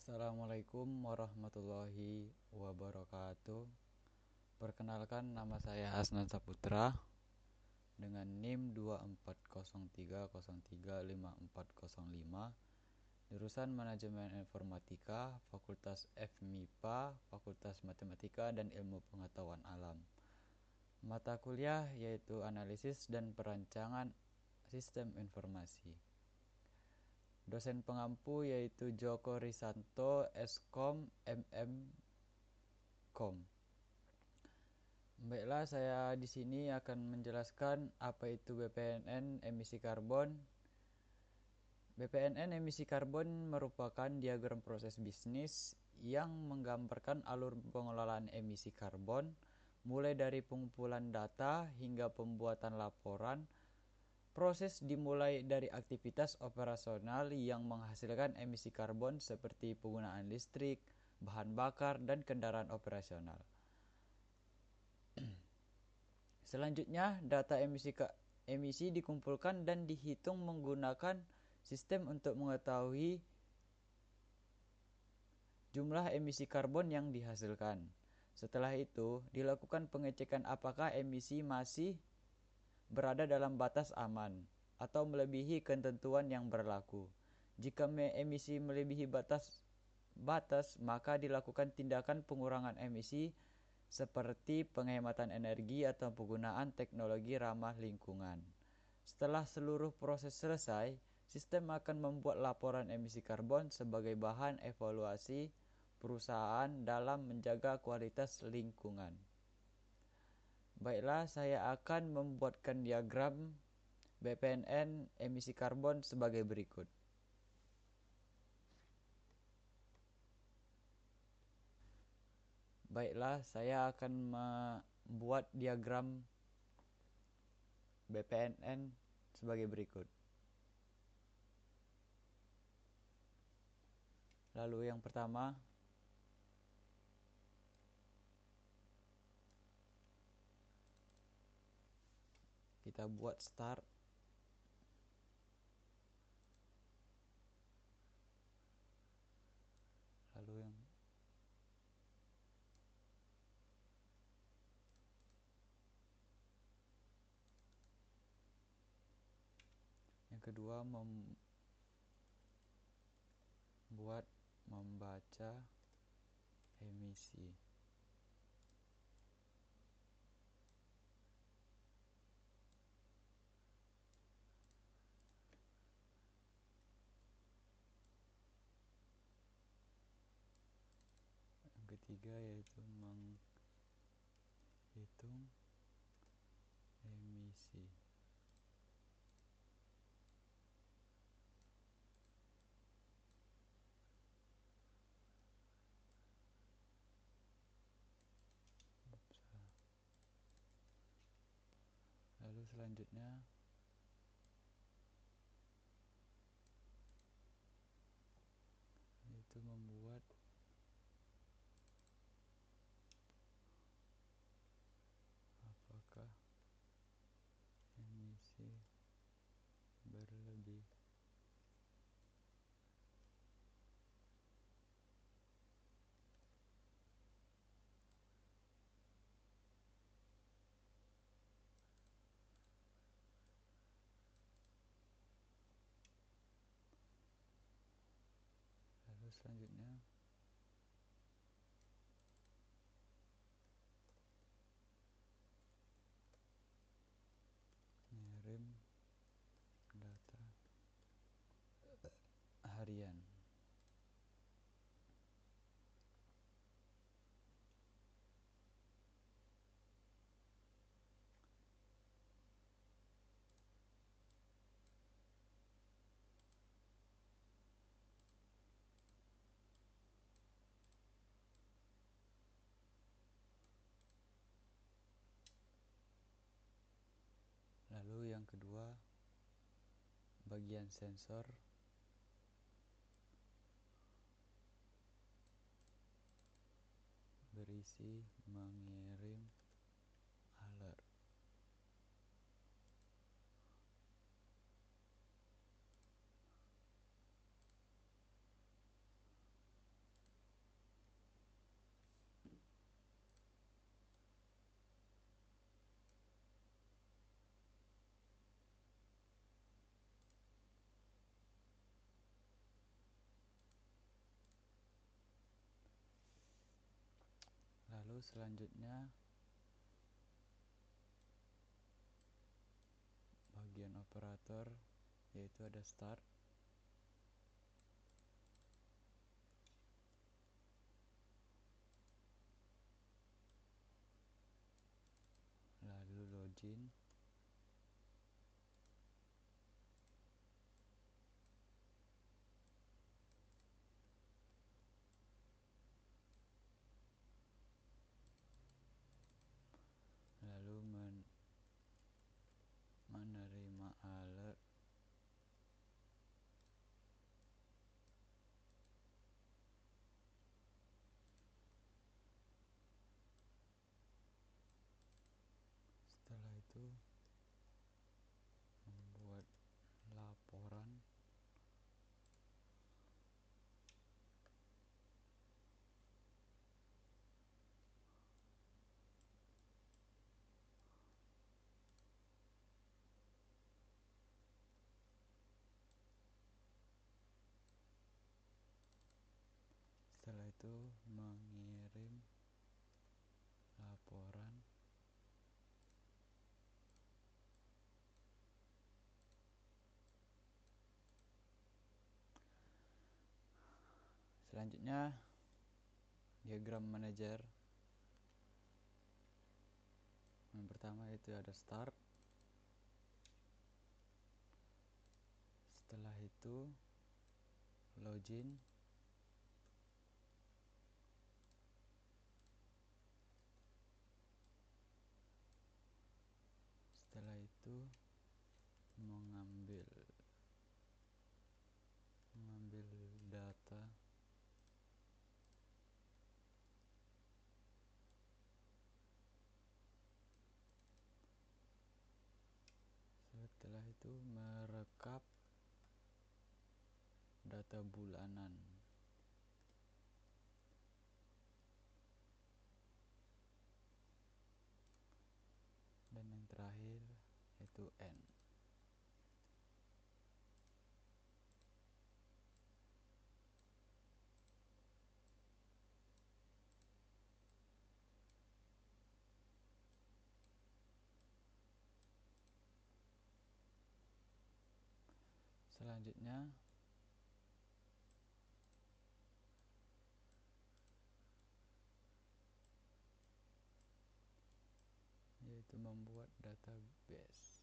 Assalamualaikum warahmatullahi wabarakatuh. Perkenalkan, nama saya Hasnan Saputra dengan NIM 2403035405, jurusan Manajemen Informatika, Fakultas FMIPA, Fakultas Matematika dan Ilmu Pengetahuan Alam. Mata kuliah yaitu Analisis dan Perancangan Sistem Informasi. Dosen pengampu yaitu Joko Risanto, Skom, MM.Com. Baiklah, saya di sini akan menjelaskan apa itu BPNN emisi karbon. BPNN emisi karbon merupakan diagram proses bisnis yang menggambarkan alur pengelolaan emisi karbon, mulai dari pengumpulan data hingga pembuatan laporan. Proses dimulai dari aktivitas operasional yang menghasilkan emisi karbon seperti penggunaan listrik, bahan bakar, dan kendaraan operasional. Selanjutnya, data emisi dikumpulkan dan dihitung menggunakan sistem untuk mengetahui jumlah emisi karbon yang dihasilkan. Setelah itu, dilakukan pengecekan apakah emisi masih berada dalam batas aman atau melebihi ketentuan yang berlaku. Jika emisi melebihi batas, maka dilakukan tindakan pengurangan emisi seperti penghematan energi atau penggunaan teknologi ramah lingkungan. Setelah seluruh proses selesai, sistem akan membuat laporan emisi karbon sebagai bahan evaluasi perusahaan dalam menjaga kualitas lingkungan. Baiklah, saya akan membuatkan diagram BPNN emisi karbon sebagai berikut. Baiklah, saya akan membuat diagram BPNN sebagai berikut. Lalu yang pertama, kita buat start. Lalu yang kedua, membaca emisi. Yang ketiga yaitu menghitung emisi. Lalu selanjutnya itu membuat apakah emisi berlebih. Lalu selanjutnya ngirim data harian. Lalu yang kedua, bagian sensor berisi mengirim alert. Lalu selanjutnya bagian operator, yaitu ada start, lalu login, lalu menerima alert, setelah itu membuat laporan, setelah itu mengirim laporan, selanjutnya diagram manager. Yang pertama itu ada start, setelah itu login, setelah itu mengambil data, setelah itu merekap data bulanan, dan yang terakhir yaitu end. Selanjutnya yaitu membuat database.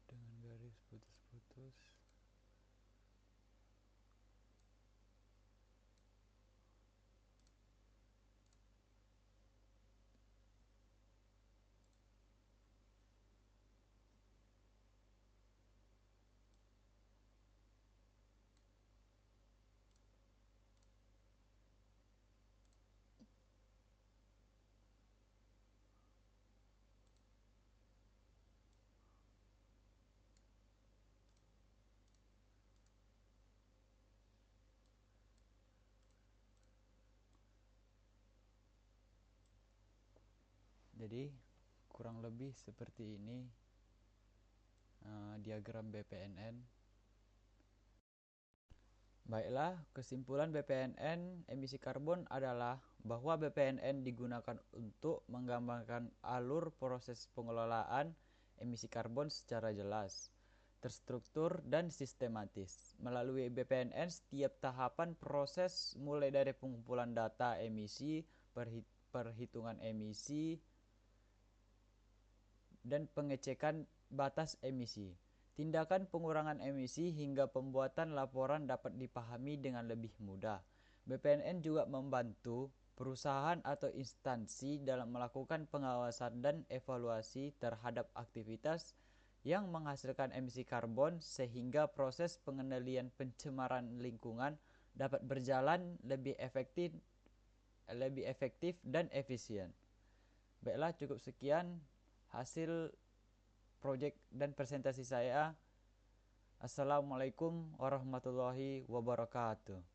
Dengan garis putus-putus, jadi kurang lebih seperti ini diagram BPNN. Baiklah, kesimpulan BPNN emisi karbon adalah bahwa BPNN digunakan untuk menggambarkan alur proses pengelolaan emisi karbon secara jelas, terstruktur, dan sistematis. Melalui BPNN, setiap tahapan proses mulai dari pengumpulan data emisi, perhitungan emisi, dan pengecekan batas emisi, tindakan pengurangan emisi hingga pembuatan laporan dapat dipahami dengan lebih mudah. BPNN juga membantu perusahaan atau instansi dalam melakukan pengawasan dan evaluasi terhadap aktivitas yang menghasilkan emisi karbon sehingga proses pengendalian pencemaran lingkungan dapat berjalan lebih efektif dan efisien. Baiklah, cukup sekian hasil proyek dan presentasi saya. Assalamualaikum warahmatullahi wabarakatuh.